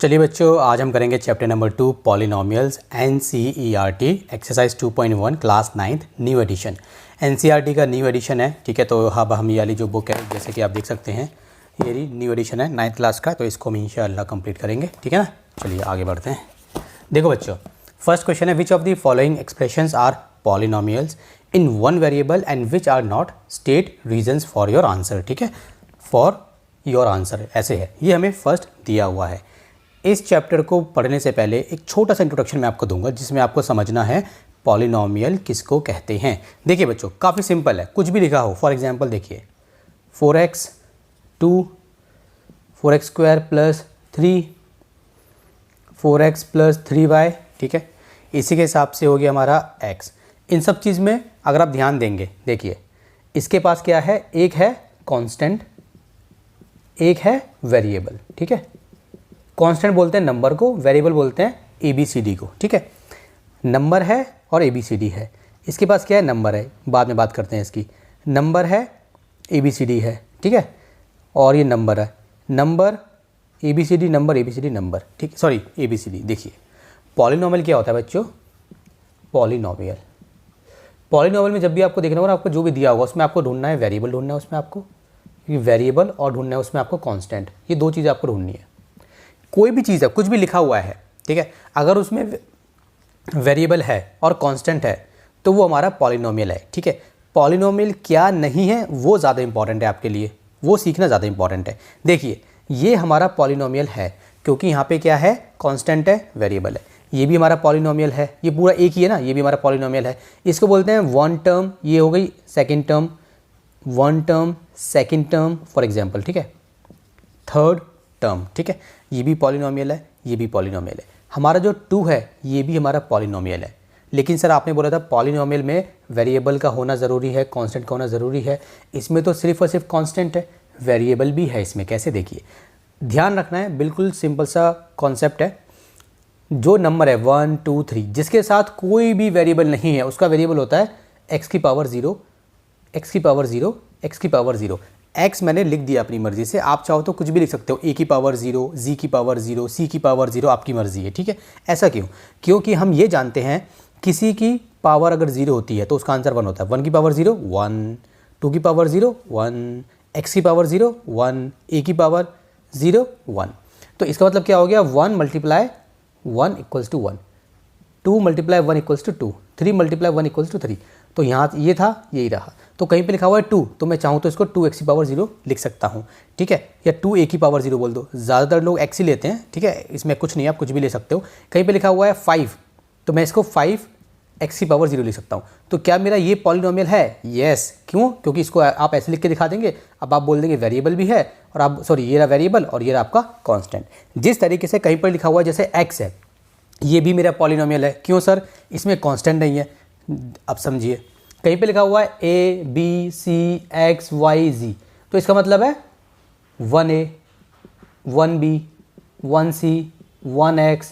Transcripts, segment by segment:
चलिए बच्चों, आज हम करेंगे chapter number 2 polynomials NCERT exercise 2.1 class 9th new edition. NCERT का न्यू एडिशन है, ठीक है। तो अब हम ये वाली जो बुक है, जैसे कि आप देख सकते हैं, ये न्यू एडिशन है 9th क्लास का, तो इसको हम इंशाअल्लाह कंप्लीट करेंगे, ठीक है ना। चलिए आगे बढ़ते हैं। देखो बच्चों, फर्स्ट क्वेश्चन है which of the following expressions are polynomials in one variable and which are not, state reasons for your answer, ठीक है। फॉर योर आंसर ऐसे है, ये हमें फर्स्ट दिया हुआ है। इस चैप्टर को पढ़ने से पहले एक छोटा सा इंट्रोडक्शन मैं आपको दूंगा, जिसमें आपको समझना है पॉलिनोमियल किसको कहते हैं। देखिए बच्चों, काफ़ी सिंपल है, कुछ भी लिखा हो। फॉर एग्जांपल देखिए 4x 2 4x square plus 3 4x plus 3y, ठीक है। इसी के हिसाब से हो गया हमारा x। इन सब चीज़ में अगर आप ध्यान देंगे, देखिए इसके पास क्या है, एक है कांस्टेंट, एक है वेरिएबल, ठीक है। कांस्टेंट बोलते हैं नंबर को, वेरिएबल बोलते हैं ABCD को, ठीक है। नंबर है और ABCD है। इसके पास क्या है, नंबर है, बाद में बात करते हैं इसकी। नंबर है, ABCD है, ठीक है। और ये नंबर है, number ABCD number ABCD number, ठीक, सॉरी ABCD। देखिए पॉलिनोमियल क्या होता है बच्चों, पॉलिनोमियल में जब भी आपको देखना होगा, आपको जो भी दिया होगा उसमें आपको ढूंढना है वेरिएबल, ढूंढना है उसमें आपको वेरिएबल, और ढूंढना है उसमें आपको कांस्टेंट। ये दो चीज़ें आपको ढूंढनी है। कोई भी चीज़ है, कुछ भी लिखा हुआ है, ठीक है, अगर उसमें वेरिएबल है और कांस्टेंट है तो वो हमारा पॉलिनोमियल है, ठीक है। पॉलिनोमियल क्या नहीं है वो ज़्यादा इंपॉर्टेंट है आपके लिए, वो सीखना ज़्यादा इंपॉर्टेंट है। देखिए ये हमारा पॉलिनोमियल है क्योंकि यहाँ पे क्या है, कांस्टेंट है, वेरिएबल है। ये भी हमारा पॉलिनोमियल है, ये पूरा एक ही है ना, ये भी हमारा पॉलिनोमियल है। इसको बोलते हैं वन टर्म, ये हो गई second term, one term, second term for example, ठीक है, थर्ड टर्म, ठीक है। ये भी पॉलिनोमियल है, ये भी पॉलिनोमियल है। हमारा जो 2 है ये भी हमारा पॉलिनोमियल है। लेकिन सर आपने बोला था पॉलिनोमियल में वेरिएबल का होना ज़रूरी है, कांस्टेंट का होना ज़रूरी है। इसमें तो सिर्फ और सिर्फ कांस्टेंट है, वेरिएबल भी है इसमें। कैसे, देखिए ध्यान रखना है, बिल्कुल सिंपल सा कॉन्सेप्ट है। जो नंबर है 1 2 3 जिसके साथ कोई भी वेरिएबल नहीं है, उसका वेरिएबल होता है x की पावर 0, x की पावर 0, x की पावर 0। x मैंने लिख दिया अपनी मर्जी से, आप चाहो तो कुछ भी लिख सकते हो, a की पावर 0, z की पावर 0, c की पावर 0, आपकी मर्जी है, ठीक है। ऐसा क्यों, क्योंकि हम ये जानते हैं किसी की पावर अगर 0 होती है तो उसका आंसर 1 होता है। 1 की पावर 0 1, 2 की पावर 0 1, x की पावर 0 1, a की पावर 0 1। तो इसका मतलब क्या हो गया, 1 multiply 1 equals to 1, 2 multiply 1 equals to 2, 3 multiply 1 equals to 3। तो यहाँ ये था, यही रहा। तो कहीं पे लिखा हुआ है 2, तो मैं चाहूँ तो इसको 2x की पावर 0 लिख सकता हूँ, ठीक है, या 2a की पावर 0 बोल दो। ज़्यादातर लोग x ही लेते हैं, ठीक है, इसमें कुछ नहीं है, आप कुछ भी ले सकते हो। कहीं पे लिखा हुआ है 5, तो मैं इसको 5x की पावर 0 लिख सकता हूँ। तो क्या मेरा ये पॉलिनोमियल है? यस। क्यों? क्योंकि इसको आप ऐसे लिख के दिखा देंगे, अब आप बोल देंगे वेरिएबल भी है, और आप सॉरी ये रहा वेरिएबल और ये रहा आपका कॉन्स्टेंट। जिस तरीके से कहीं पर लिखा हुआ है जैसे x है, ये भी मेरा पॉलिनोमियल है। क्यों सर? इसमें कांस्टेंट नहीं है। अब समझिए, कहीं पे लिखा हुआ है a b c x y z, तो इसका मतलब है 1a 1b 1c 1x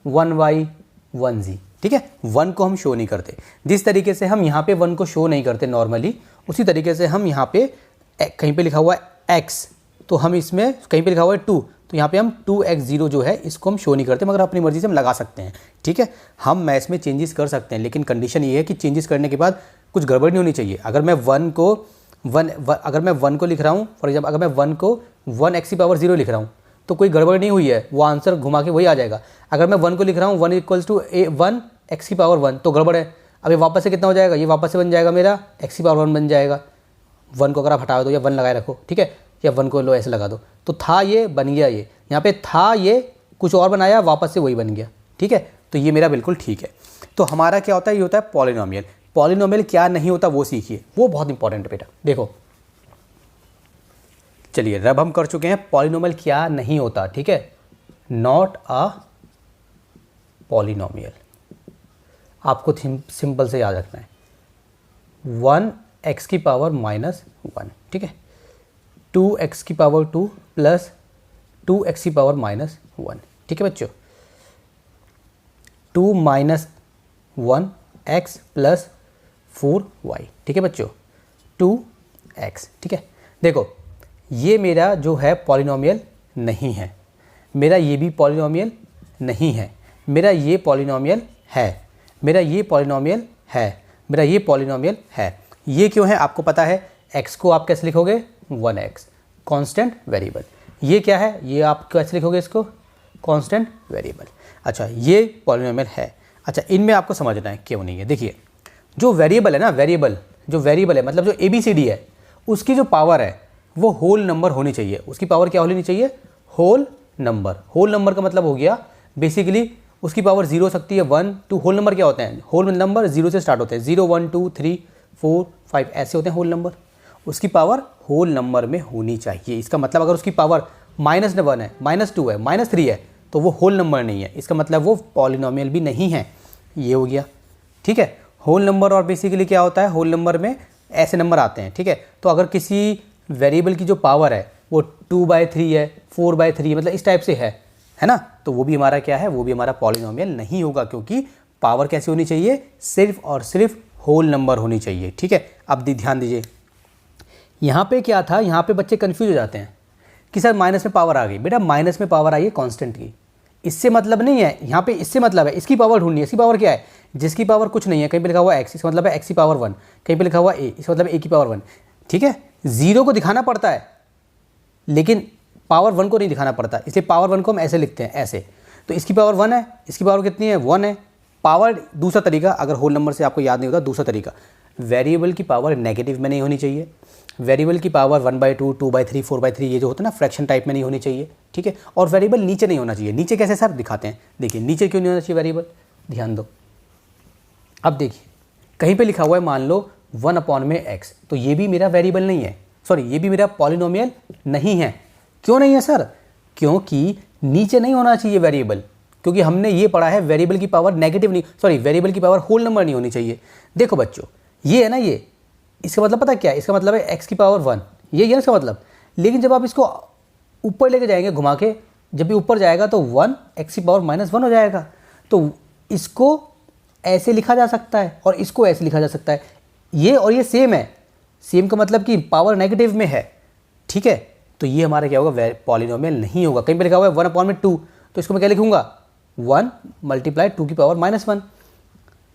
1y 1z, ठीक है। 1 को हम शो नहीं करते। जिस तरीके से हम यहाँ पे 1 को शो नहीं करते नॉर्मली, उसी तरीके से हम यहाँ पे कहीं पे लिखा हुआ है x, तो हम इसमें कहीं पे लिखा हुआ है 2, तो यहाँ पे हम 2x0 जो है इसको हम शो नहीं करते, मगर अपनी मर्जी से हम लगा सकते हैं, ठीक है। हम मैथ्स में चेंजेस कर सकते हैं, लेकिन कंडीशन ये है कि चेंजेस करने के बाद कुछ गड़बड़ नहीं होनी चाहिए। अगर मैं 1 को लिख रहा हूँ, फॉर एग्जाम्पल अगर मैं 1 को 1x की पावर 0 लिख रहा हूँ, तो कोई गड़बड़ नहीं हुई है, वो आंसर घुमा के वही आ जाएगा। अगर मैं 1 को लिख रहा हूँ 1 इक्वल्स टू 1x की पावर 1, तो गड़बड़ है। अब ये वापस से कितना हो जाएगा, ये वापस से बन जाएगा मेरा x की पावर 1 बन जाएगा। 1 को अगर आप हटा दो या 1 लगाए रखो, ठीक है, या 1 को लो ऐसे लगा दो, तो था ये बन गया, ये यहाँ पे था ये कुछ और बनाया, वापस से वही बन गया, ठीक है। तो ये मेरा बिल्कुल ठीक है। तो हमारा क्या होता है, ये होता है पॉलिनोमियल। पॉलिनोमियल क्या नहीं होता वो सीखिए, वो बहुत इंपॉर्टेंट है बेटा। देखो चलिए, अब हम कर चुके हैं पॉलिनोमियल क्या नहीं होता, ठीक है, नॉट अ पॉलिनोमियल। आपको सिंपल से याद रखना है, 1x की पावर -1, ठीक है, 2x की पावर 2 प्लस 2x की पावर -1, ठीक है बच्चों, 2 - 1x प्लस 4y, ठीक है बच्चों, 2x, ठीक है। देखो ये मेरा जो है पॉलिनोमियल नहीं है। मेरा ये भी पॉलिनोमियल नहीं है, मेरा ये पॉलिनोमियल है, मेरा ये पॉलिनोमियल है, मेरा ये पॉलिनोमियल है। ये क्यों है आपको पता है, x को आप कैसे लिखोगे 1x कांस्टेंट वेरिएबल। ये क्या है, ये आप कैसे लिखोगे इसको कांस्टेंट वेरिएबल। अच्छा ये पॉलिनोमियल है। अच्छा इनमें आपको समझना है क्यों नहीं है। देखिए जो वेरिएबल है ना, वेरिएबल जो वेरिएबल है मतलब जो ABCD है उसकी जो पावर है वो होल नंबर होनी चाहिए। उसकी पावर क्या होनी चाहिए, होल नंबर। होल नंबर का मतलब हो गया बेसिकली उसकी पावर 0 हो सकती है, 1 2। होल नंबर क्या होते हैं, होल नंबर 0 से स्टार्ट होते हैं, 0 1 2 3 4 5 ऐसे होते हैं होल नंबर। उसकी पावर होल नंबर में होनी चाहिए। इसका मतलब अगर उसकी पावर -1 है, -2 है, -3 है तो वो होल नंबर नहीं है, इसका मतलब वो पॉलिनोमियल भी नहीं है। ये हो गया, ठीक है। होल नंबर और बेसिकली क्या होता है, होल नंबर में ऐसे नंबर आते हैं, ठीक है। तो अगर किसी वेरिएबल की जो पावर है वो 2/3 है, 4/3 है, मतलब इस टाइप से है ना, तो वो भी हमारा क्या है, वो भी हमारा पॉलिनोमियल नहीं होगा, क्योंकि पावर कैसी होनी चाहिए, सिर्फ और सिर्फ होल नंबर होनी चाहिए, ठीक है। अब ध्यान दीजिए यहाँ पे क्या था, यहाँ पे बच्चे कंफ्यूज हो जाते हैं कि सर माइनस में पावर आ गई। बेटा माइनस में पावर आई है कांस्टेंट की, इससे मतलब नहीं है यहाँ पे, इससे मतलब है इसकी पावर ढूंढनी है। इसकी पावर क्या है, जिसकी पावर कुछ नहीं है, कहीं पे लिखा हुआ x, इसका मतलब है x की पावर 1, कहीं पे लिखा हुआ a, इसका मतलब a की पावर 1, ठीक है। 0 को दिखाना पड़ता है लेकिन पावर 1 को नहीं दिखाना पड़ता, इसलिए पावर 1 को हम ऐसे लिखते हैं, ऐसे। तो इसकी पावर 1 है, इसकी पावर कितनी है, 1 है। पावर दूसरा तरीका, अगर होल नंबर से आपको याद नहीं होता, दूसरा तरीका, वेरिएबल की पावर नेगेटिव में नहीं होनी चाहिए। वेरिएबल की पावर 1/2 2/3 4/3 ये जो होता है ना फ्रैक्शन टाइप में नहीं होनी चाहिए, ठीक है। और वेरिएबल नीचे नहीं होना चाहिए। नीचे कैसे सर दिखाते हैं, देखिए नीचे क्यों नहीं होना चाहिए वेरिएबल, ध्यान दो। अब देखिए कहीं पे लिखा हुआ है मान लो 1/x, तो ये भी मेरा वेरिएबल नहीं है, सॉरी ये भी मेरा पॉलिनोमियल नहीं है। क्यों नहीं है सर, क्योंकि नीचे नहीं होना चाहिए वेरिएबल, क्योंकि हमने ये पढ़ा है वेरिएबल की पावर नेगेटिव नहीं, सॉरी वेरिएबल की पावर होल नंबर नहीं होनी चाहिए। देखो बच्चों ये है ना, ये इसका मतलब पता क्या है, इसका मतलब है x की पावर 1, ये है ना इसका मतलब। लेकिन जब आप इसको ऊपर लेके जाएंगे घुमा के, जब भी ऊपर जाएगा तो 1 x की पावर -1 हो जाएगा। तो इसको ऐसे लिखा जा सकता है और इसको ऐसे लिखा जा सकता है, ये और ये सेम है। सेम का मतलब कि पावर नेगेटिव में है, ठीक है। तो ये हमारा क्या होगा, पॉलिनोमियल नहीं होगा। कहीं पे लिखा हुआ है 1/2, तो इसको मैं क्या लिखूंगा 1 × 2 की पावर -1।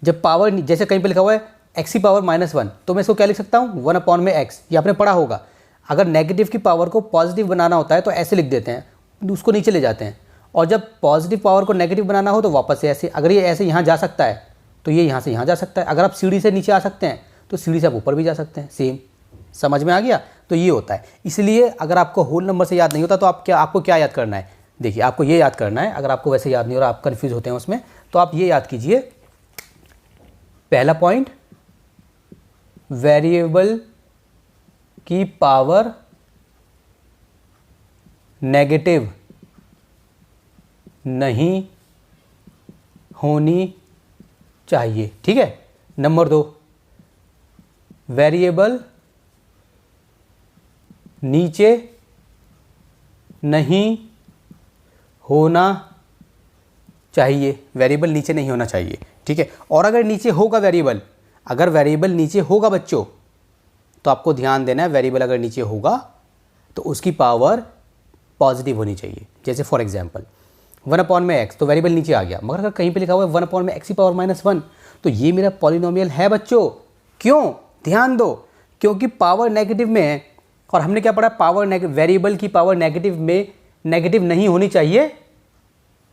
जब पावर जैसे कहीं पे लिखा हुआ है x की पावर -1, तो मैं इसको क्या लिख सकता हूँ 1/x, ये आपने पढ़ा होगा। अगर नेगेटिव की पावर को पॉजिटिव बनाना होता है तो ऐसे लिख देते हैं, उसको नीचे ले जाते हैं। और जब पॉजिटिव पावर को नेगेटिव बनाना हो तो वापस से ऐसे, अगर ये ऐसे यहाँ जा सकता है तो ये यहाँ से यहाँ जा सकता है। अगर आप सीढ़ी से नीचे आ सकते हैं तो सीढ़ी से आप ऊपर भी जा सकते हैं, सेम। समझ में आ गया, तो ये होता है। इसलिए अगर आपको होल नंबर से याद नहीं होता तो आपको क्या याद करना है, देखिए आपको ये याद करना है। अगर आपको वैसे याद नहीं हो रहा, आप कन्फ्यूज़ होते हैं उसमें, तो आप ये याद कीजिए, पहला पॉइंट वेरिएबल की पावर नेगेटिव नहीं होनी चाहिए, ठीक है। नंबर 2, वेरिएबल नीचे नहीं होना चाहिए, वेरिएबल नीचे नहीं होना चाहिए, ठीक है। और अगर नीचे होगा वेरिएबल, अगर वेरिएबल नीचे होगा बच्चों, तो आपको ध्यान देना है, वेरिएबल अगर नीचे होगा तो उसकी पावर पॉजिटिव होनी चाहिए। जैसे फॉर एग्जांपल 1/x, तो वेरिएबल नीचे आ गया, मगर अगर कहीं पे लिखा हुआ है 1/x की पावर -1, तो ये मेरा पॉलिनोमियल है बच्चों। क्यों, ध्यान दो, क्योंकि पावर नेगेटिव में है। और हमने क्या पढ़ा, पावर वेरिएबल की पावर नेगेटिव में नेगेटिव नहीं होनी चाहिए,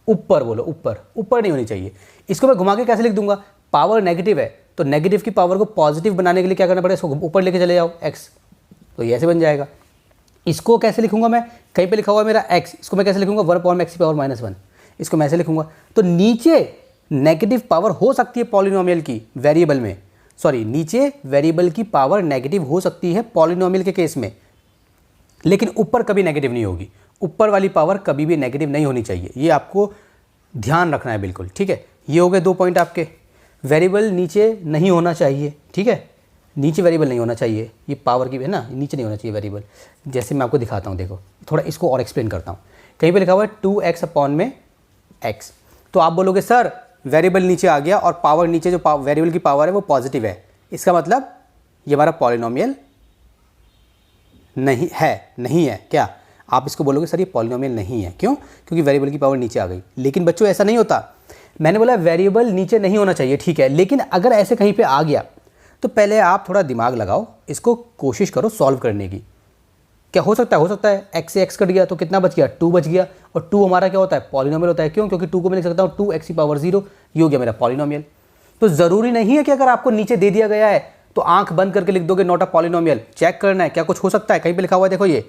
ऊपर बोलो, ऊपर नहीं होनी चाहिए। इसको मैं घुमा के कैसे लिख दूंगा, पावर नेगेटिव है तो नेगेटिव की पावर को पॉजिटिव बनाने के लिए क्या करना पड़ेगा, इसको ऊपर लेके चले जाओ x, तो ये ऐसे बन जाएगा। इसको कैसे लिखूंगा मैं, कहीं पे लिखा हुआ है मेरा x, इसको मैं कैसे लिखूंगा 1/x की पावर -1, इसको मैं ऐसे लिखूंगा। तो नीचे नेगेटिव पावर हो सकती है पॉलिनोमियल की वेरिएबल में, सॉरी नीचे वेरिएबल की पावर नेगेटिव हो सकती है पॉलिनोमियल के केस में, लेकिन ऊपर कभी नेगेटिव नहीं होगी। ऊपर वाली पावर कभी भी नेगेटिव नहीं होनी चाहिए, ये आपको ध्यान रखना है बिल्कुल, ठीक है। ये हो गए 2 पॉइंट आपके। वेरिएबल नीचे नहीं होना चाहिए, ठीक है, नीचे वेरिएबल नहीं होना चाहिए, ये पावर की है ना, नीचे नहीं होना चाहिए वेरिएबल। जैसे मैं आपको दिखाता हूँ, देखो थोड़ा इसको और एक्सप्लेन करता हूँ। कहीं पे लिखा हुआ है 2x/x, तो आप बोलोगे सर वेरिएबल नीचे आ गया और पावर नीचे जो वेरिएबल की पावर है वो पॉजिटिव है, इसका मतलब ये हमारा पॉलिनोमियल नहीं है क्या। आप इसको बोलोगे सर ये पॉलिनोमियल नहीं है, क्यों? क्योंकि वेरिएबल की पावर नीचे आ गई। लेकिन बच्चों ऐसा नहीं होता, मैंने बोला वेरिएबल नीचे नहीं होना चाहिए, ठीक है, लेकिन अगर ऐसे कहीं पे आ गया तो पहले आप थोड़ा दिमाग लगाओ, इसको कोशिश करो सॉल्व करने की। क्या हो सकता है x से x कट गया तो कितना बच गया, 2 बच गया, और 2 हमारा क्या होता है, पॉलिनोमियल होता है। क्यों? क्योंकि 2 को मैं लिख सकता हूँ 2x की पावर 0, ये हो गया मेरा पॉलिनोमियल। तो ज़रूरी नहीं है कि अगर आपको नीचे दे दिया गया है तो आंख बंद करके लिख दोगे नॉट अ पॉलिनोमियल। चेक करना है क्या कुछ हो सकता है। कहीं पे लिखा हुआ है, देखो ये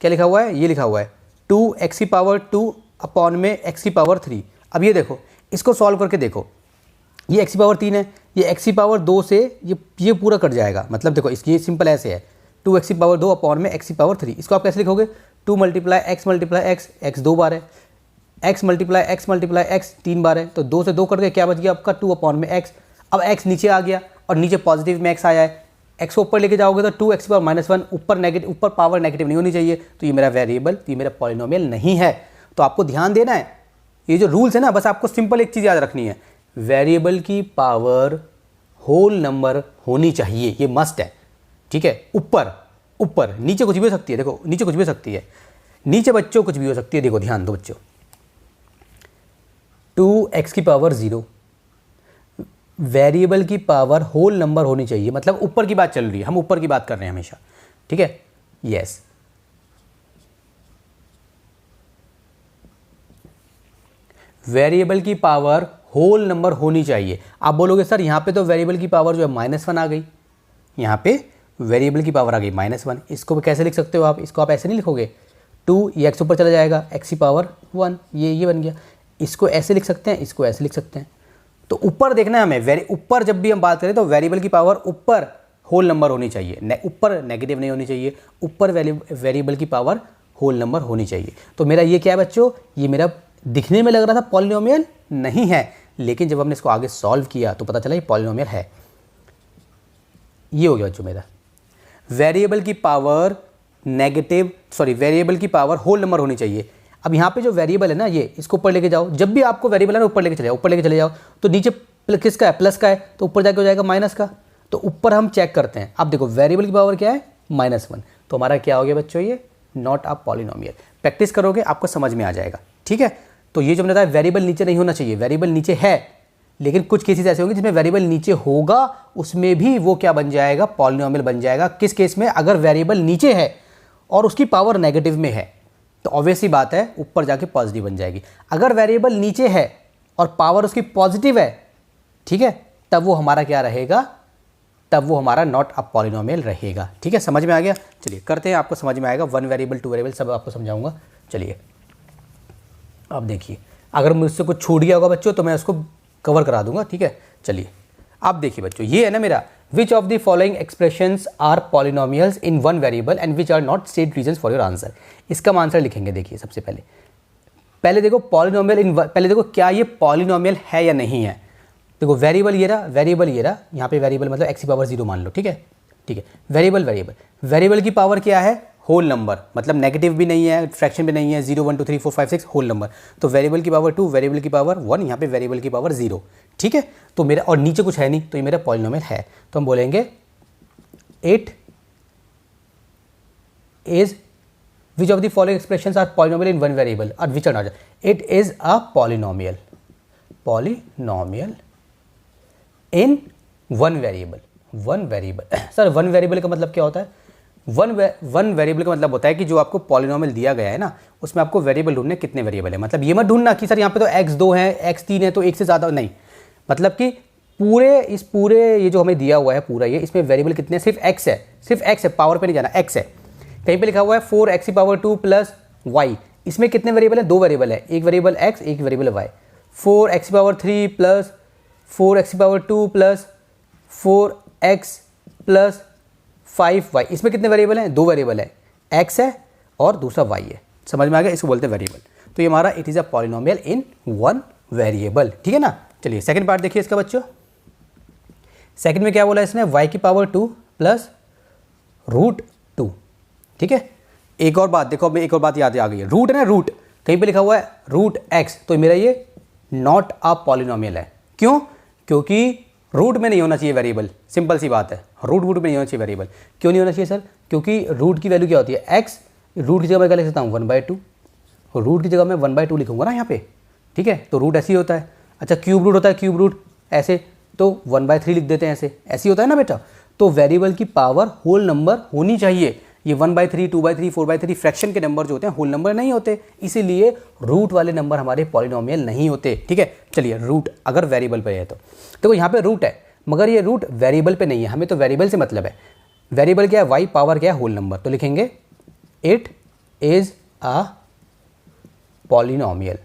क्या लिखा हुआ है, ये लिखा हुआ है 2x की पावर 2 अपॉन में x की पावर 3। अब ये देखो, इसको सॉल्व करके देखो, ये x की पावर 3 है, ये x की पावर 2 से ये पूरा कट जाएगा। मतलब देखो इसकी सिंपल ऐसे है 2x की पावर 2 अपॉन में x की पावर 3। इसको आप कैसे लिखोगे, 2 मल्टीप्लाई x, x 2 बार है, x मल्टीप्लाई x 3 बार है, तो 2 से 2 कट गए, क्या बच गया आपका 2 अपॉन में x। अब x नीचे आ गया और नीचे पॉजिटिव में x आया है, x को ऊपर लेके जाओगे तो 2x की पावर -1, ऊपर पावर नेगेटिव नहीं होनी चाहिए, तो ये मेरा वेरिएबल, ये मेरा पॉलिनोमियल नहीं है। तो आपको ध्यान देना है, ये जो रूल्स है ना, बस आपको सिंपल एक चीज़ याद रखनी है, वेरिएबल की पावर होल नंबर होनी चाहिए, ये मस्ट है, ठीक है। ऊपर नीचे कुछ भी हो सकती है, देखो नीचे कुछ भी हो सकती है, नीचे बच्चों कुछ भी हो सकती है। देखो ध्यान दो बच्चों, 2x की पावर 0, वेरिएबल की पावर होल नंबर होनी चाहिए, मतलब ऊपर की बात चल रही है, हम ऊपर की बात कर रहे हैं हमेशा, ठीक है। यस, वेरिएबल की पावर होल नंबर होनी चाहिए। आप बोलोगे सर यहाँ पे तो वेरिएबल की पावर जो है -1 आ गई, यहाँ पे वेरिएबल की पावर आ गई -1, इसको कैसे लिख सकते हो आप, इसको आप ऐसे नहीं लिखोगे, 2 ये x ऊपर चला जाएगा, x की पावर 1, ये बन गया। इसको ऐसे लिख सकते हैं, इसको ऐसे लिख सकते हैं। तो ऊपर देखना है हमें, ऊपर जब भी हम बात करें तो वेरिएबल की पावर ऊपर होल नंबर होनी चाहिए, ऊपर नेगेटिव नहीं होनी चाहिए, ऊपर वेरिएबल की पावर होल नंबर होनी चाहिए। तो मेरा ये क्या है बच्चों, ये मेरा दिखने में लग रहा था पॉलिनोमियल नहीं है, लेकिन जब हमने इसको आगे सॉल्व किया तो पता चला ये पॉलिनोमियल है। ये हो गया बच्चों मेरा वेरिएबल की पावर वेरिएबल की पावर होल नंबर होनी चाहिए। अब यहाँ पे जो वेरिएबल है ना, ये इसको ऊपर लेके जाओ, जब भी आपको वेरिएबल है ना ऊपर लेके चले जाओ, तो नीचे किसका है, प्लस का है, तो ऊपर जाके हो जाएगा माइनस का। तो ऊपर हम चेक करते हैं, अब देखो वेरिएबल की पावर क्या है, -1, तो हमारा क्या हो गया बच्चों, ये नॉट अ पॉलिनोमियल। प्रैक्टिस करोगे आपको समझ में आ जाएगा, ठीक है। तो ये जो मैंने बताया वेरिएबल नीचे नहीं होना चाहिए, वेरिएबल नीचे है, लेकिन कुछ केसेस ऐसे होंगे जिसमें वेरिएबल नीचे होगा, उसमें भी वो क्या बन जाएगा, पॉलिनोमियल बन जाएगा। किस केस में, अगर वेरिएबल नीचे है और उसकी पावर नेगेटिव में है, तो ऑब्वियसली बात है ऊपर जाके पॉजिटिव बन जाएगी। अगर वेरिएबल नीचे है और पावर उसकी पॉजिटिव है, ठीक है, तब वो हमारा क्या रहेगा, तब वो हमारा नॉट अ पॉलिनोमियल रहेगा, ठीक है। समझ में आ गया, चलिए करते हैं, आपको समझ में आएगा। 1 वेरिएबल 2 वेरिएबल सब आपको समझाऊंगा। चलिए अब देखिए, अगर मुझसे कुछ छूट गया होगा बच्चों तो मैं उसको कवर करा दूंगा, ठीक है। चलिए अब देखिए बच्चों, ये है ना मेरा, which of the following expressions are polynomials in 1 variable and which are not state reasons for your answer. इसका हम आंसर लिखेंगे। देखिए सबसे पहले देखो पॉलिनोमियल पहले देखो क्या ये पॉलिनोमियल है या नहीं है। देखो वेरिएबल ये रहा, यहाँ पे वेरिएबल मतलब x की पावर 0 मान लो, ठीक है। वेरिएबल की पावर क्या है, होल नंबर, मतलब नेगेटिव भी नहीं है, फ्रैक्शन भी नहीं है, 0 1 2 3 4 5 6 होल नंबर। तो वेरिएबल की पावर 2, वेरिएबल की पावर 1, यहाँ पे वेरिएबल की पावर 0, ठीक है। तो मेरा, और नीचे कुछ है नहीं, तो ये मेरा पॉलिनोमियल है। तो हम बोलेंगे it is which of the following expressions are polynomial in 1 variable और which are not. It is a polynomial in 1 variable. Sir 1 variable का मतलब क्या होता है, वन वेरिएबल का मतलब होता है कि जो आपको पॉलिनोमियल दिया गया है ना, उसमें आपको वेरिएबल ढूंढने कितने वेरिएबल है। मतलब ये मत ढूंढना कि सर यहाँ पे तो x2 है, x3 है, तो एक से ज़्यादा नहीं। मतलब कि पूरे ये जो हमें दिया हुआ है पूरा ये, इसमें वेरिएबल कितने हैं, सिर्फ x है, पावर पे नहीं जाना, x है। कहीं पे लिखा हुआ है 4x की पावर 2 प्लस y, इसमें कितने वेरिएबल है, 2 वेरिएबल है, एक वेरिएबल x, एक वेरिएबल y। 4x की पावर 3 प्लस 4x की power 2 plus 4x plus 5y, इसमें कितने वेरिएबल हैं, 2 वेरिएबल है, x है और दूसरा y है। समझ में आ गया, इसको बोलते हैं वेरिएबल। तो ये हमारा it is a polynomial in 1 variable, ठीक है ना। चलिए सेकंड पार्ट देखिए इसका बच्चों। सेकंड में क्या बोला इसने, y की पावर 2 प्लस √2, ठीक है। एक और बात देखो, अब एक और बात याद आ गई है, रूट है ना, रूट कहीं पे लिखा हुआ है √x, तो मेरा ये नॉट अ पॉलिनोमियल है। क्यों, क्योंकि रूट में नहीं होना चाहिए वेरिएबल, सिंपल सी बात है, रूट में नहीं होना चाहिए वेरिएबल। क्यों नहीं होना चाहिए सर, क्योंकि रूट की वैल्यू क्या होती है, x, रूट की जगह मैं क्या लिख सकता हूँ 1/2, और रूट की जगह मैं 1/2 लिखूँगा ना यहाँ पे, ठीक है। तो रूट ऐसे ही होता है। अच्छा क्यूब रूट होता है, क्यूब रूट ऐसे, तो 1/3 लिख देते हैं, ऐसे ही होता है ना बेटा। तो वेरिएबल की पावर होल नंबर होनी चाहिए। ये 1/3, 2/3, 4/3 फ्रैक्शन के नंबर जो होते हैं होल नंबर नहीं होते, इसीलिए रूट वाले नंबर हमारे पॉलिनोमियल नहीं होते, ठीक है। चलिए रूट अगर वेरिएबल पे है तो देखो यहाँ पे रूट है, मगर ये रूट वेरिएबल पे नहीं है, हमें तो वेरिएबल से मतलब है। वेरिएबल क्या है, वाई, पावर क्या है, होल नंबर, तो लिखेंगे it is a polynomial.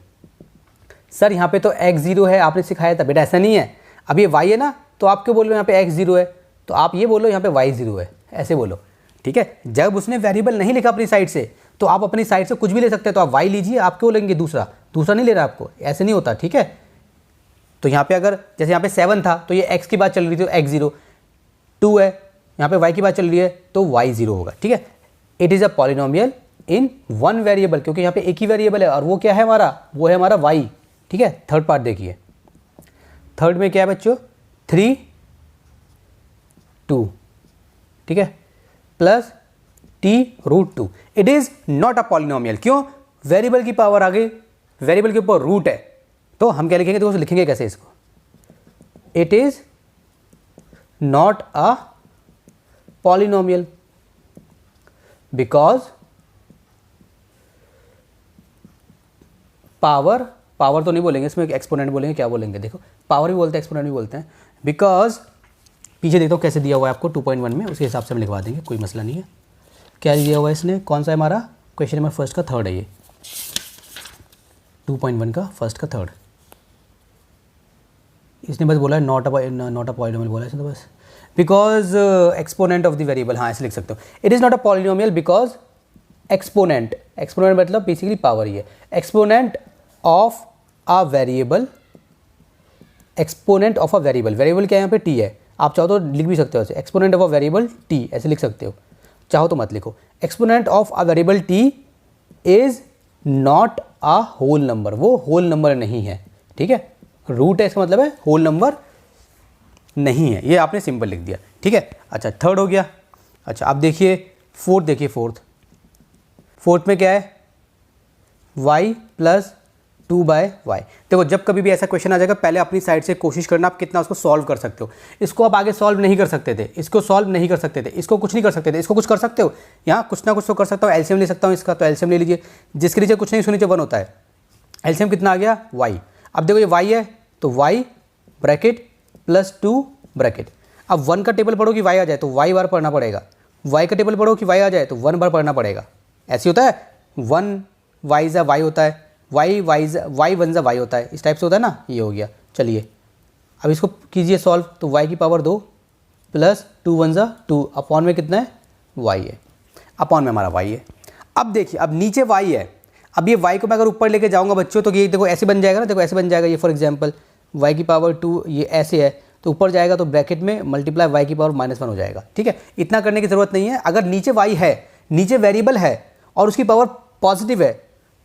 Sir यहाँ पे तो x0 है, आपने सिखाया था बेटा, ऐसा नहीं है। अब ये y है ना, तो आप क्यों बोल रहे हो यहाँ पे x0 है, तो आप ये बोलो यहाँ पे y0 है, ऐसे बोलो, ठीक है। जब उसने वेरिएबल नहीं लिखा अपनी साइड से, तो आप अपनी साइड से कुछ भी ले सकते हैं। तो आप y लीजिए, आप क्यों लेंगे दूसरा नहीं ले रहा आपको, ऐसे नहीं होता, ठीक है। तो यहाँ पे अगर जैसे यहाँ पे 7 था, तो ये x की बात चल रही थी, तो x0, 2 है, यहाँ पे y की बात चल रही है, तो y0 होगा, ठीक है। It is a polynomial in one variable, क्योंकि यहाँ पे एक ही वेरिएबल है, और वो क्या है हमारा, वो है हमारा y, ठीक है। थर्ड पार्ट देखिए, थर्ड में क्या है बच्चों, 3, 2, ठीक है, plus t√2। It is not a polynomial, क्यों, वेरिएबल की पावर आ गई, वेरिएबल के ऊपर रूट है, तो हम क्या लिखेंगे, तो लिखेंगे कैसे इसको, it is not a polynomial because power तो नहीं बोलेंगे इसमें, एक्सपोनेंट बोलेंगे, क्या बोलेंगे, देखो पावर भी बोलते हैं, एक्सपोनेंट भी बोलते हैं। बिकॉज पीछे देखो कैसे दिया हुआ है आपको 2.1 में, उसके हिसाब से हम लिखवा देंगे, कोई मसला नहीं है। क्या दिया हुआ है इसने, कौन सा है हमारा क्वेश्चन नंबर फर्स्ट का थर्ड है, ये 2.1 का फर्स्ट का थर्ड। इसने बस बोला है नॉट अ पॉलिनोमियल बोला है इसने, तो बस because exponent of the variable, हाँ ऐसे लिख सकते हो। It is not a polynomial because exponent मतलब बेसिकली पावर ही है, exponent of a variable, exponent of a variable, variable क्या है यहाँ पे t है, आप चाहो तो लिख भी सकते हो ऐसे, exponent of a variable t ऐसे लिख सकते हो, चाहो तो मत लिखो। Exponent of a variable t is not a whole number, वो होल नंबर नहीं है, ठीक है। रूट है, इसका मतलब है होल नंबर नहीं है, ये आपने सिंपल लिख दिया, ठीक है। अच्छा थर्ड हो गया। अच्छा अब देखिए फोर्थ, देखिए फोर्थ में क्या है, y + 2/y। देखो जब कभी भी ऐसा क्वेश्चन आ जाएगा, पहले अपनी साइड से कोशिश करना आप कितना उसको सॉल्व कर सकते हो। इसको आप आगे सॉल्व नहीं कर सकते थे, इसको सॉल्व नहीं कर सकते थे, इसको कुछ नहीं कर सकते थे, इसको कुछ कर सकते हो, यहाँ कुछ ना कुछ तो कर सकता हूँ। एलसीएम ले सकता हूँ इसका, तो एलसीएम ले लीजिए, जिसके नीचे कुछ नहीं उसके नीचे 1 होता है। एलसीएम कितना आ गया, y। अब देखो ये y है, तो y ब्रैकेट +2 ब्रैकेट। अब 1 का टेबल पढ़ो कि y आ जाए तो y बार पढ़ना पड़ेगा, y का टेबल पढ़ो कि y आ जाए तो 1 बार पढ़ना पड़ेगा, ऐसे होता है। 1 y ज़ा y होता है, y 1 ज़ा y होता है, इस टाइप से होता है ना, ये हो गया। चलिए अब इसको कीजिए सॉल्व, तो y की पावर 2 + 2 1 ज़ा 2, अपॉन में कितना है, y है, अपॉन में हमारा y है। अब देखिए अब नीचे y है, अब ये y को मैं अगर ऊपर लेके जाऊंगा बच्चों, तो ये देखो ऐसे बन जाएगा ना, देखो ऐसे बन जाएगा ये, फॉर एग्जांपल y की पावर 2 ये ऐसे है, तो ऊपर जाएगा तो ब्रैकेट में मल्टीप्लाई y की पावर -1 हो जाएगा, ठीक है। इतना करने की ज़रूरत नहीं है। अगर नीचे y है, नीचे वेरिएबल है और उसकी पावर पॉजिटिव है,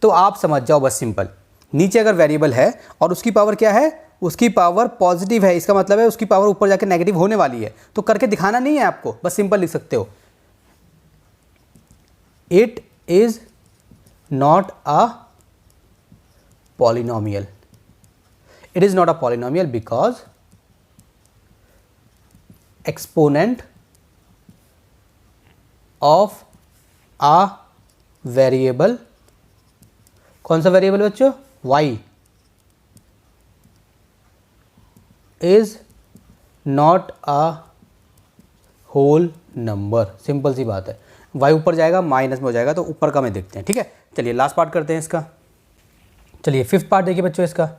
तो आप समझ जाओ बस सिंपल। नीचे अगर वेरिएबल है और उसकी पावर क्या है, उसकी पावर पॉजिटिव है, इसका मतलब है उसकी पावर ऊपर जाकर नेगेटिव होने वाली है, तो करके दिखाना नहीं है आपको, बस सिंपल लिख सकते हो, it is not a polynomial. It is not a polynomial because exponent of a variable, कौन सा वेरिएबल बच्चों, y, is not a whole number. Simple सी बात है, y ऊपर जाएगा माइनस में हो जाएगा, तो ऊपर का में देखते हैं, ठीक है। चलिए लास्ट पार्ट करते हैं इसका। चलिए फिफ्थ पार्ट देखिए बच्चों इसका।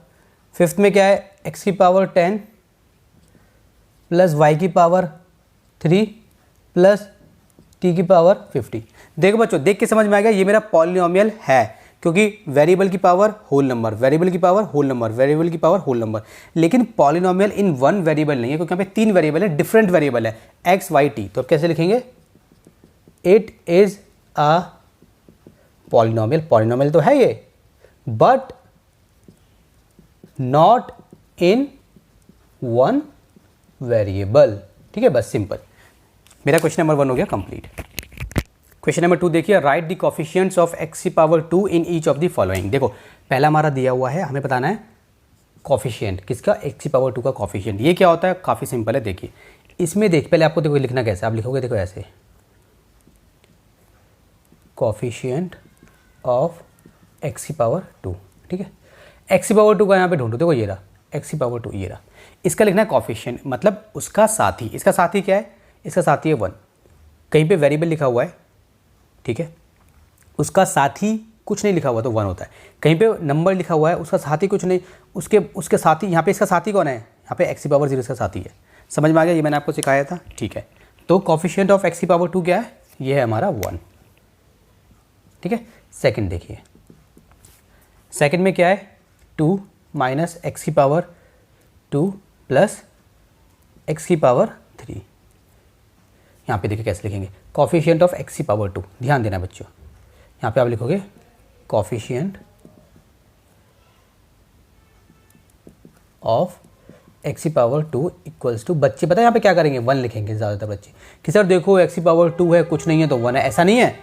फिफ्थ में क्या है, x की पावर 10 + y की पावर 3 + t की पावर 50। देखो बच्चों, देख के समझ में आ गया ये मेरा पॉलिनोमियल है, क्योंकि वेरिएबल की पावर होल नंबर, वेरिएबल की पावर होल नंबर, वेरिएबल की पावर होल नंबर। लेकिन पॉलिनोमियल इन वन वेरिएबल नहीं है, क्योंकि यहाँ पे 3 वेरिएबल है, डिफरेंट वेरिएबल है, x y t। तो अब कैसे लिखेंगे, it is a polynomial, polynomial तो है ये, but not in one variable, ठीक है, बस सिंपल। मेरा क्वेश्चन नंबर 1 हो गया कंप्लीट। क्वेश्चन नंबर 2 देखिए, right the coefficients of x की power 2 in each of the following. देखो पहला हमारा दिया हुआ है, हमें बताना है कोफिशिएंट किसका, x की पावर 2 का कोफिशिएंट। ये क्या होता है, काफ़ी सिंपल है। देखिए इसमें देख, पहले आपको देखो लिखना कैसे, आप लिखोगे देखो ऐसे, कोफिशिएंट ऑफ x की पावर 2, ठीक है। x की पावर 2 का यहाँ पे ढूंढो, देखो ये रहा x की पावर 2, ये रहा, इसका लिखना है कोफिशिएंट, मतलब उसका साथी। इसका साथी क्या है, इसका साथी है 1, कहीं पे वेरिएबल लिखा हुआ है, ठीक है, उसका साथी कुछ नहीं लिखा हुआ तो 1 होता है। कहीं पे नंबर लिखा हुआ है, उसका साथी कुछ नहीं, उसके साथी, यहाँ पे इसका साथी कौन है, यहाँ पे x की पावर 0 इसका साथी है। समझ में आ गया, ये मैंने आपको सिखाया था, ठीक है। तो कोफिशिएंट ऑफ x की पावर 2 क्या है, ये है हमारा 1, ठीक है। सेकंड देखिए, सेकंड में क्या है, 2 माइनस x की पावर 2 प्लस x की पावर 3। यहाँ पे देखिए कैसे लिखेंगे, कोफिशिएंट ऑफ x की पावर 2, ध्यान देना बच्चों, यहाँ पे आप लिखोगे कोफिशिएंट ऑफ x की पावर 2 इक्वल्स टू, बच्चे पता है यहाँ पे क्या करेंगे, 1 लिखेंगे ज़्यादातर बच्चे कि सर देखो x की पावर 2 है, कुछ नहीं है तो 1 है। ऐसा नहीं है,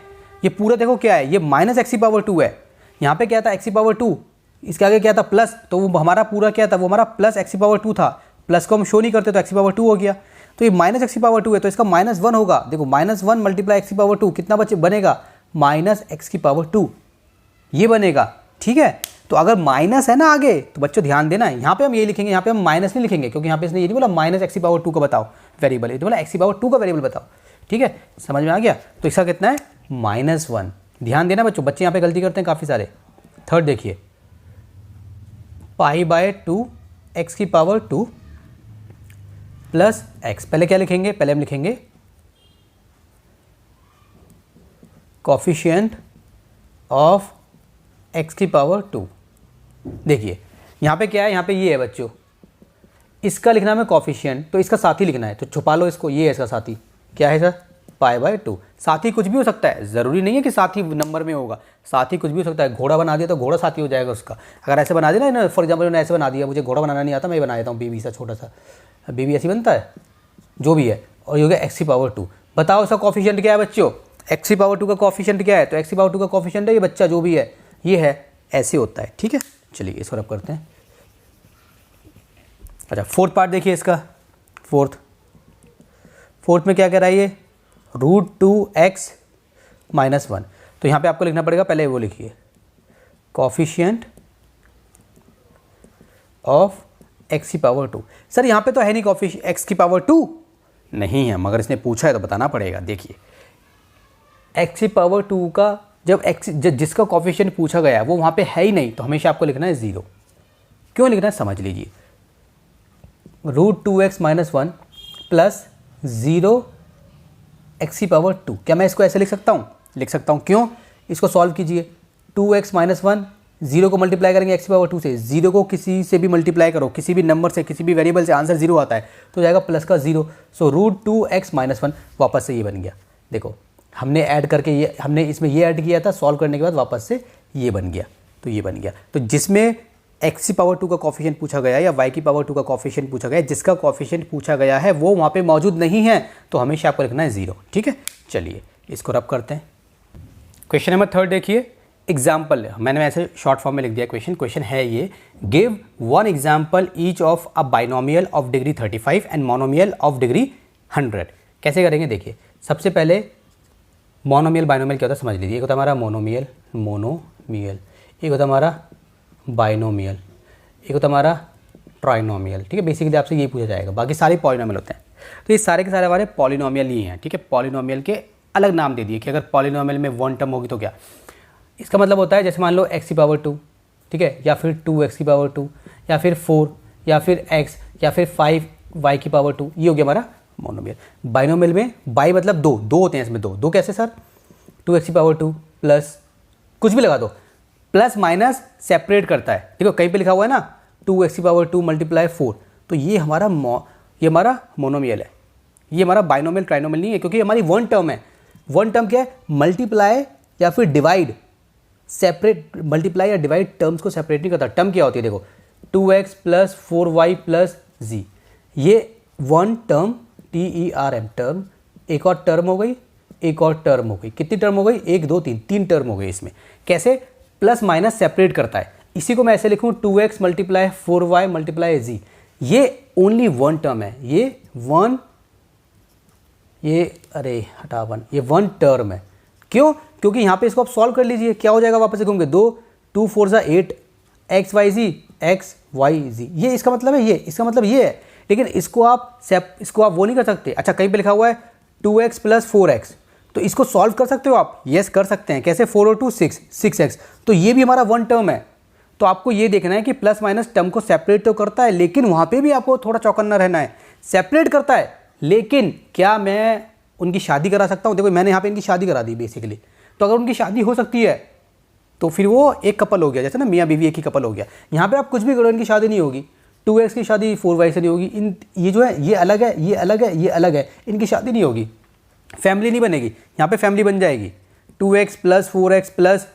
ये पूरा देखो क्या है, ये माइनस x की पावर 2 है, यहाँ पे क्या था x की पावर 2, इसके आगे क्या था प्लस, तो वो हमारा पूरा क्या था, वो हमारा प्लस x की पावर 2 था, प्लस को हम शो नहीं करते तो x की पावर 2 हो गया। तो ये माइनस x की पावर 2 है तो इसका -1 होगा। देखो -1 मल्टीप्लाई x की पावर 2 कितना बच्चे बनेगा, माइनस x की पावर 2, ये बनेगा, ठीक है। तो अगर माइनस है ना आगे तो बच्चों ध्यान देना, यहाँ पे हम ये लिखेंगे, यहाँ पे हम माइनस नहीं लिखेंगे, क्योंकि यहाँ पे इसने ये नहीं बोला माइनस x की पावर 2 का बताओ वेरिएबल, ये तो बोला x की पावर 2 का वेरिएबल बताओ, ठीक है। समझ में आ गया, तो इसका कितना है -1। ध्यान देना बच्चों, बच्चे यहाँ पे गलती करते हैं काफ़ी सारे। थर्ड देखिए, π/2 x की पावर 2 प्लस x, पहले क्या लिखेंगे, पहले हम लिखेंगे कोफिशिएंट ऑफ x की पावर 2। देखिए यहाँ पे क्या है, यहाँ पे ये है बच्चों, इसका लिखना है कोफिशिएंट, तो इसका साथी लिखना है, तो छुपा लो इसको, ये है इसका साथी, क्या है सर, π/2। साथी कुछ भी हो सकता है, ज़रूरी नहीं है कि साथी नंबर में होगा, साथी कुछ भी हो सकता है। घोड़ा बना दिया तो घोड़ा साथी हो जाएगा उसका, अगर ऐसे बना दिया ना, फॉर एग्जाम्पल मैंने ऐसे बना दिया, मुझे घोड़ा बनाना नहीं आता, मैं बना देता हूँ बेबी सा, छोटा सा बेबी ऐसी बनता है, जो भी है, और ये हो गया x की पावर 2। बताओ इसका कोफिशिएंट क्या है बच्चों, x की पावर 2 का कोफिशिएंट क्या है, तो x की पावर 2 का कोफिशिएंट है ये बच्चा जो भी है, ये है, ऐसे होता है, ठीक है। चलिए इसको रब करते हैं। अच्छा फोर्थ पार्ट देखिए इसका, फोर्थ में क्या कह रहा है ये, √2x - 1। तो यहाँ पे आपको लिखना पड़ेगा, पहले वो लिखिए कोफिशिएंट ऑफ x की पावर 2। सर यहाँ पे तो है नहीं कोफिशिएंट x की पावर 2 नहीं है, मगर इसने पूछा है तो बताना पड़ेगा। देखिए x की पावर 2 का जब जिसका कोफिशिएंट पूछा गया वो वहाँ पे है ही नहीं, तो हमेशा आपको लिखना है 0। क्यों लिखना है समझ लीजिए, √2x - 1 प्लस 0 x की पावर 2। क्या मैं इसको ऐसे लिख सकता हूँ, लिख सकता हूँ, क्यों, इसको सॉल्व कीजिए, 2x - 1, 0 को मल्टीप्लाई करेंगे x की पावर 2 से, 0 को किसी से भी मल्टीप्लाई करो, किसी भी नंबर से, किसी भी वेरिएबल से, आंसर 0 आता है तो जाएगा प्लस का 0। सो √2x - 1 वापस से ये बन गया। देखो हमने ऐड करके ये, हमने इसमें ये ऐड किया था, सॉल्व करने के बाद वापस से ये बन गया, तो ये बन गया। तो जिसमें x की पावर 2 का कोफिशिएंट पूछा गया या y की पावर 2 का कोफिशिएंट पूछा गया, जिसका कोफिशिएंट पूछा गया है वो वहाँ पे मौजूद नहीं है, तो हमेशा आपको लिखना है 0, ठीक है। चलिए इसको रब करते हैं। क्वेश्चन नंबर 3 देखिए, एग्जाम्पल, मैंने ऐसे शॉर्ट फॉर्म में लिख दिया क्वेश्चन है ये, give 1 example each of a binomial of degree 35 and monomial of degree 100। कैसे करेंगे देखिए, सबसे पहले मोनोमियल बाइनोमियल क्या होता है समझ लीजिए। एक होता है हमारा मोनोमियल, एक होता है हमारा बाइनोमियल, एक होता है हमारा ट्राइनोमियल, ठीक है। बेसिकली आपसे यही पूछा जाएगा, बाकी सारे पॉलिनोमियल होते हैं। तो ये सारे के सारे हमारे पॉलिनोमियल ही हैं, ठीक है। पॉलिनोमियल के अलग नाम दे दिए कि अगर पॉलिनोमियल में 1 टर्म होगी तो क्या, इसका मतलब होता है जैसे मान लो x की पावर 2, ठीक है, या फिर 2x की पावर 2, या फिर 4, या फिर x, या फिर 5y की पावर 2, ये हो गया हमारा मोनोमियल। बाइनोमियल में बाई मतलब दो होते हैं, इसमें दो कैसे सर, 2x की पावर 2 प्लस कुछ भी लगा दो, प्लस माइनस सेपरेट करता है। देखो कहीं पे लिखा हुआ है ना 2x की पावर 2 मल्टीप्लाई 4, तो ये हमारा मोनोमियल है, ये हमारा बाइनोमियल ट्राइनोमियल नहीं है, क्योंकि हमारी 1 टर्म है। 1 टर्म क्या है, मल्टीप्लाई या फिर डिवाइड, सेपरेट, मल्टीप्लाई या डिवाइड टर्म्स को सेपरेट नहीं करता। टर्म क्या होती है देखो, 2x plus 4y plus z, ये 1 टर्म TERM टर्म, एक और टर्म हो गई एक और टर्म हो गई। कितनी टर्म हो गई? 1 2 3, 3 टर्म हो गई इसमें। कैसे? प्लस माइनस सेपरेट करता है। इसी को मैं ऐसे लिखूँ 2x multiply 4y multiply z, ये ओनली वन टर्म है, ये वन टर्म है। क्यों? क्योंकि यहाँ पे इसको आप सॉल्व कर लीजिए, क्या हो जाएगा वापस से घूम के 2 4 8 x y z, ये इसका मतलब है, ये इसका मतलब ये है। लेकिन इसको आप वो नहीं कर सकते। अच्छा, कहीं पे लिखा हुआ है 2x प्लस 4x, तो इसको सॉल्व कर सकते हो आप? यस कर सकते हैं। कैसे? 4 और 2 6x, तो ये भी हमारा वन टर्म है। तो आपको ये देखना है कि प्लस माइनस टर्म को सेपरेट तो करता है, लेकिन वहाँ पे भी आपको थोड़ा चौकन्ना रहना है। सेपरेट करता है, लेकिन क्या मैं उनकी शादी करा सकता हूँ? देखो मैंने यहाँ पे इनकी शादी करा दी बेसिकली, तो अगर उनकी शादी हो सकती है तो फिर वो एक कपल हो गया, जैसे ना मियाँ बीवी एक ही कपल हो गया। यहाँ पे आप कुछ भी करो, इनकी शादी नहीं होगी। 2x की शादी 4y से नहीं होगी। ये जो है ये अलग है, ये अलग है, ये अलग है, इनकी शादी नहीं होगी, फैमिली नहीं बनेगी। यहाँ पे फैमिली बन जाएगी, 2x plus 4x plus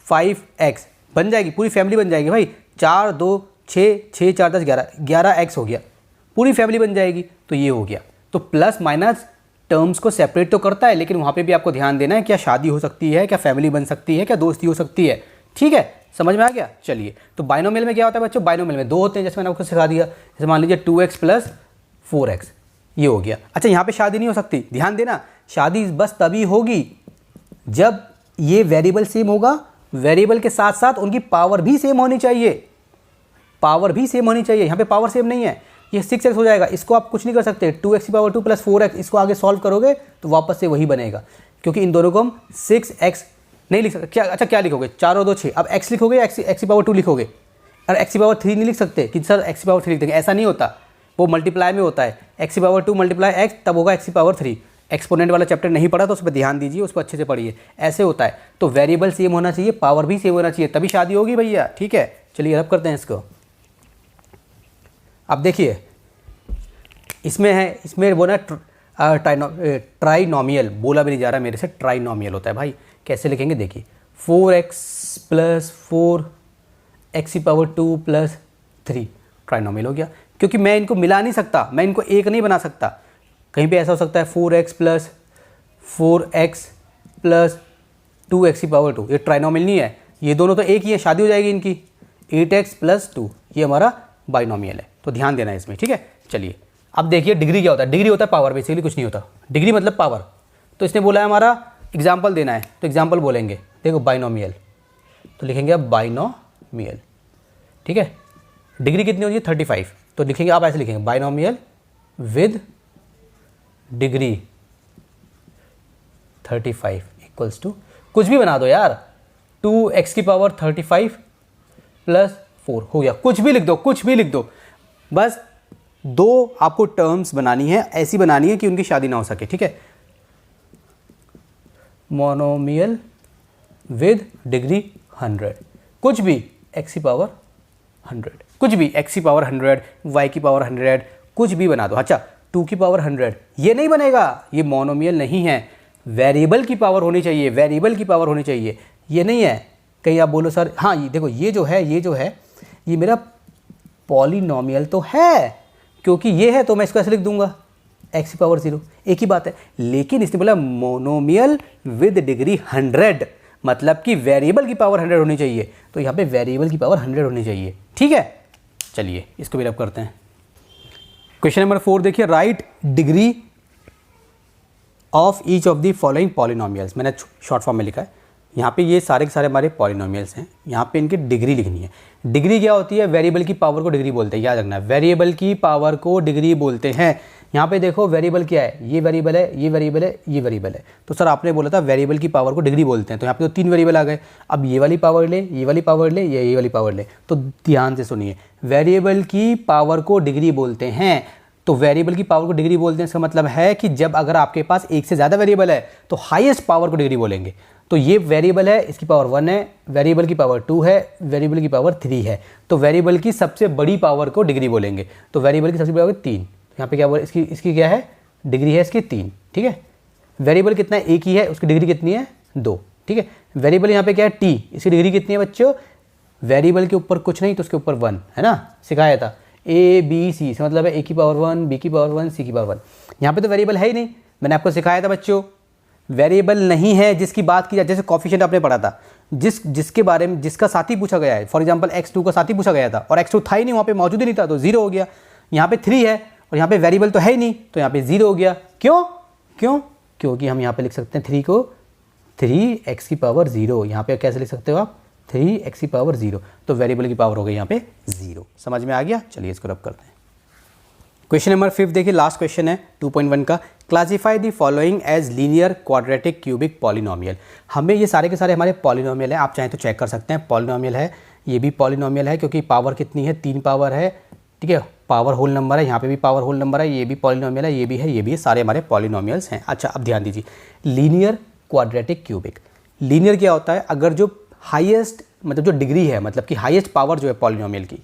5x बन जाएगी, पूरी फैमिली बन जाएगी भाई। 4 2 6 6 4 10 11x हो गया, पूरी फैमिली बन जाएगी। तो ये हो गया। तो प्लस माइनस टर्म्स को सेपरेट तो करता है, लेकिन वहाँ पे भी आपको ध्यान देना है, क्या शादी हो सकती है, क्या फैमिली बन सकती है, क्या दोस्ती हो सकती है। ठीक है, समझ में आ गया? चलिए, तो बाइनोमियल में क्या होता है बच्चों? बाइनोमियल में 2 होते हैं, जैसे मैंने आपको सिखा दिया। जैसे मान लीजिए 2x प्लस 4x, ये हो गया। अच्छा, यहाँ पे शादी नहीं हो सकती, ध्यान देना। शादी बस तभी होगी जब ये वेरिएबल सेम होगा, वेरिएबल के साथ साथ उनकी पावर भी सेम होनी चाहिए, पावर भी सेम होनी चाहिए। यहाँ पे पावर सेम नहीं है, ये 6x हो जाएगा। इसको आप कुछ नहीं कर सकते, 2x की पावर 2 प्लस 4x, इसको आगे सॉल्व करोगे तो वापस से वही बनेगा, क्योंकि इन दोनों को हम 6x नहीं लिख सकते। क्या? अच्छा, क्या लिखोगे? 4 और 2 6, अब x लिखोगे, x की पावर 2 लिखोगे, और x की पावर 3 नहीं लिख सकते कि सर x की पावर 3 लिख देंगे, ऐसा नहीं होता। वो मल्टीप्लाई में होता है, x की पावर 2 मल्टीप्लाई x, तब होगा x की पावर 3। एक्सपोनेंट वाला चैप्टर नहीं पढ़ा तो उस पर ध्यान दीजिए, उसको अच्छे से पढ़िए, ऐसे होता है। तो वेरिएबल सेम होना चाहिए, पावर भी सेम होना चाहिए, तभी शादी होगी भैया। ठीक है, चलिए रब करते हैं इसको। अब देखिए इसमें है, इसमें बोला ट्राइनोमियल, बोला भी नहीं जा रहा मेरे से, ट्राइनोमियल होता है भाई। कैसे लिखेंगे? देखिए 4x प्लस 4x की पावर 2 प्लस 3 ट्राइनोमियल हो गया, क्योंकि मैं इनको मिला नहीं सकता, मैं इनको एक नहीं बना सकता। कहीं पे ऐसा हो सकता है 4x plus 4x plus 2x की पावर 2, ये ट्राइनोमियल नहीं है, ये दोनों तो एक ही है, शादी हो जाएगी इनकी। 8x प्लस 2, ये हमारा बाइनोमियल है, तो ध्यान देना है इसमें। ठीक है, चलिए अब देखिए डिग्री क्या होता है? डिग्री होता है पावर, बेसिकली कुछ नहीं होता। डिग्री मतलब पावर। तो इसने बोला है हमारा एग्जाम्पल देना है, तो एग्जाम्पल बोलेंगे। देखो बाइनोमियल, तो लिखेंगे अब बाइनोमियल। ठीक है, डिग्री कितनी होती है? 35, तो लिखेंगे आप ऐसे लिखेंगे binomial with degree 35 equals to, कुछ भी बना दो यार, 2x की पावर 35 प्लस 4 हो गया, कुछ भी लिख दो, कुछ भी लिख दो। बस 2 आपको टर्म्स बनानी है, ऐसी बनानी है कि उनकी शादी ना हो सके। ठीक है, मोनोमियल विद डिग्री 100, कुछ भी x की पावर 100, कुछ भी x की पावर 100, y की पावर 100, कुछ भी बना दो। अच्छा 2 की पावर 100, ये नहीं बनेगा, ये मोनोमियल नहीं है, वेरिएबल की पावर होनी चाहिए, वेरिएबल की पावर होनी चाहिए, ये नहीं है। कहीं आप बोलो सर हाँ ये देखो ये जो है ये मेरा पॉलिनोमियल तो है, क्योंकि ये है तो मैं इसको ऐसे लिख दूंगा x की पावर 0, एक ही बात है। लेकिन इसने बोला मोनोमियल विद डिग्री 100, मतलब कि वेरिएबल की पावर 100 होनी चाहिए, तो यहाँ पे वेरिएबल की पावर 100 होनी चाहिए। ठीक है, चलिए इसको भी रब करते हैं। क्वेश्चन नंबर 4 देखिए, right degree of each of the following polynomials, मैंने शॉर्ट फॉर्म में लिखा है। यहाँ पे ये सारे के सारे हमारे पॉलिनोमियल्स हैं, यहाँ पे इनकी डिग्री लिखनी है। डिग्री क्या होती है? वेरिएबल की पावर को डिग्री बोलते हैं, याद रखना है, वेरिएबल की पावर को डिग्री बोलते हैं। यहाँ पे देखो वेरिएबल क्या है, ये वेरिएबल है, ये वेरिएबल है, ये वेरिएबल है। तो सर आपने बोला था वेरिएबल की पावर को डिग्री बोलते हैं, तो यहाँ पे तो 3 वेरिएबल आ गए। अब ये वाली पावर ले, ये वाली पावर ले, ये वाली पावर ले, तो ध्यान से सुनिए, वेरिएबल की पावर को डिग्री बोलते हैं। तो वेरिएबल की पावर को डिग्री बोलते हैं, इसका मतलब है कि जब अगर आपके पास एक से ज़्यादा वेरिएबल है तो हाईएस्ट पावर को डिग्री बोलेंगे। तो ये वेरिएबल है, इसकी पावर 1 है, वेरिएबल की पावर 2 है, वेरिएबल की पावर 3 है, तो वेरिएबल की सबसे बड़ी पावर को डिग्री बोलेंगे। तो वेरिएबल की सबसे बड़ी पावर 3, यहाँ पे क्या बोले, इसकी क्या है डिग्री है, इसकी 3। ठीक है, वेरिएबल कितना है, एक ही है, उसकी डिग्री कितनी है 2। ठीक है, वेरिएबल यहाँ पे क्या है t, इसकी डिग्री कितनी है बच्चों, वेरिएबल के ऊपर कुछ नहीं तो उसके ऊपर 1 है ना, सिखाया था। a b c, इसका मतलब है a की पावर 1, b की पावर 1, c की पावर 1। यहाँ पे तो वेरिएबल है ही नहीं, मैंने आपको सिखाया था बच्चों, वेरिएबल नहीं है जिसकी बात की जाए, जैसे कोफिशिएंट आपने पढ़ा था, जिसके बारे में जिसका साथी पूछा गया है, फॉर एग्जांपल x2 का साथी पूछा गया था और x2 था ही नहीं, वहाँ पे मौजूद ही नहीं था, तो 0 हो गया। यहाँ पे 3 है और यहाँ पे वेरिएबल तो है ही नहीं, तो यहाँ पे 0 हो गया। क्योंकि हम यहाँ पे लिख सकते हैं 3 को 3x की पावर 0, यहाँ पे कैसे लिख सकते हो आप 3x की पावर 0, तो वेरिएबल की पावर हो गई यहाँ पे 0। समझ में आ गया? चलिए इसको रब करते हैं। क्वेश्चन नंबर 5 देखिए, लास्ट क्वेश्चन है 2.1 का। Classify the following as linear quadratic cubic polynomial. हमें ये सारे के सारे हमारे पॉलिनोमियल है, आप चाहें तो चेक कर सकते हैं। पॉलिनोमियल है, ये भी पॉलिनोमियल है क्योंकि पावर कितनी है, 3 पावर है, ठीक है, पावर होल नंबर है, यहाँ पे भी पावर होल नंबर है, ये भी पॉलिनोमियल है, ये भी है, ये भी है, सारे हमारे पॉलिनोमियल्स हैं। अच्छा अब ध्यान दीजिए, लीनियर क्वाड्रेटिक क्यूबिक। लीनियर क्या होता है? अगर जो हाईएस्ट मतलब जो डिग्री है, मतलब कि हाईएस्ट पावर जो है पॉलिनोमियल की,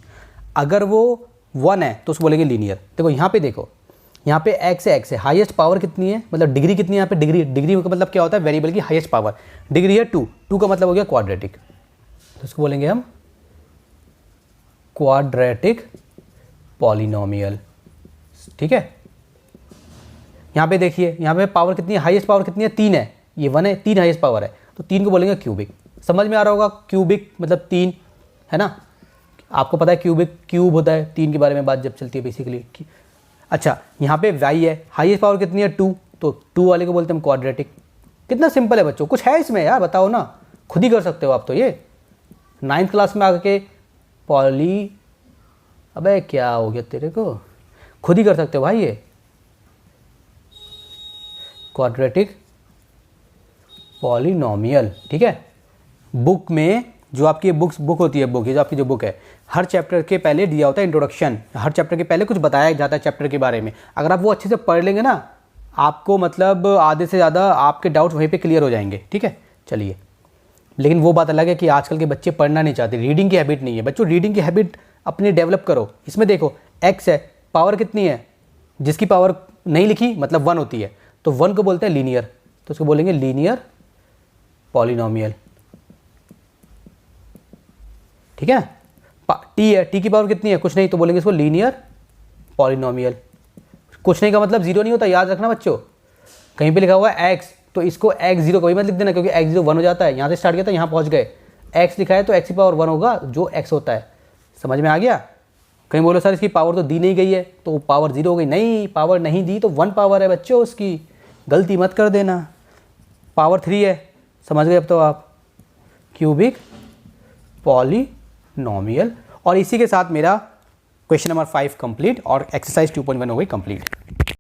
अगर वो 1 है तो उसको बोलेंगे लीनियर। देखो यहाँ पे, देखो यहाँ पे x है, हाईएस्ट पावर कितनी है, मतलब डिग्री कितनी है यहाँ पे, डिग्री का मतलब क्या होता है, वेरिएबल की हाईएस्ट पावर। डिग्री है 2 का मतलब हो गया क्वाड्रेटिक, तो उसको बोलेंगे हम क्वाड्रेटिक पॉलिनोमियल, ठीक है। यहाँ पे देखिए, यहाँ पे पावर कितनी है, हाईएस्ट पावर कितनी है, 3 है, ये 1 है, 3 हाईएस्ट पावर है, तो 3 को बोलेंगे क्यूबिक। समझ में आ रहा होगा, क्यूबिक मतलब 3 है ना, आपको पता है क्यूबिक क्यूब होता है, 3 के बारे में बात जब चलती है बेसिकली। अच्छा यहाँ पे y है, हाईएस्ट पावर कितनी है 2, तो 2 वाले को बोलते हैं क्वाड्रेटिक। कितना सिंपल है बच्चों, कुछ है इसमें यार, बताओ ना, खुद ही कर सकते हो आप तो। ये 9th क्लास में आके पॉली, अबे क्या हो गया तेरे को, खुद ही कर सकते हो भाई, ये क्वाड्रेटिक पॉलिनोमियल, ठीक है। बुक में जो आपकी बुक होती है, ये जो आपकी जो बुक है, हर चैप्टर के पहले दिया होता है इंट्रोडक्शन, हर चैप्टर के पहले कुछ बताया जाता है चैप्टर के बारे में। अगर आप वो अच्छे से पढ़ लेंगे ना, आपको मतलब आधे से ज़्यादा आपके डाउट्स वहीं पे क्लियर हो जाएंगे, ठीक है। चलिए, लेकिन वो बात अलग है कि आजकल के बच्चे पढ़ना नहीं चाहते, रीडिंग की हैबिट नहीं है। बच्चों रीडिंग की हैबिट अपनी डेवलप करो। इसमें देखो x है, पावर कितनी है, जिसकी पावर नहीं लिखी मतलब 1 होती है, तो 1 को बोलते हैं लीनियर, तो उसको बोलेंगे लीनियर पॉलिनोमियल, ठीक है। t है, t की पावर कितनी है, कुछ नहीं, तो बोलेंगे इसको लीनियर पॉलिनोमियल। कुछ नहीं का मतलब 0 नहीं होता, याद रखना बच्चों। कहीं पे लिखा हुआ है x, तो इसको x0 कभी मत लिख देना, क्योंकि x0 1 हो जाता है। यहाँ से स्टार्ट किया था, यहाँ पहुँच गए, x लिखा है तो x की पावर 1 होगा, जो x होता है। समझ में आ गया? कहीं बोलो सर इसकी पावर तो दी नहीं गई है, तो पावर 0 हो गई। नहीं, पावर नहीं दी तो 1 पावर है बच्चों उसकी, गलती मत कर देना। पावर 3 है, समझ गए अब तो आप, क्यूबिक पॉलिनोमियल। और इसी के साथ मेरा क्वेश्चन नंबर 5 कंप्लीट और एक्सरसाइज 2.1 हो गई कंप्लीट।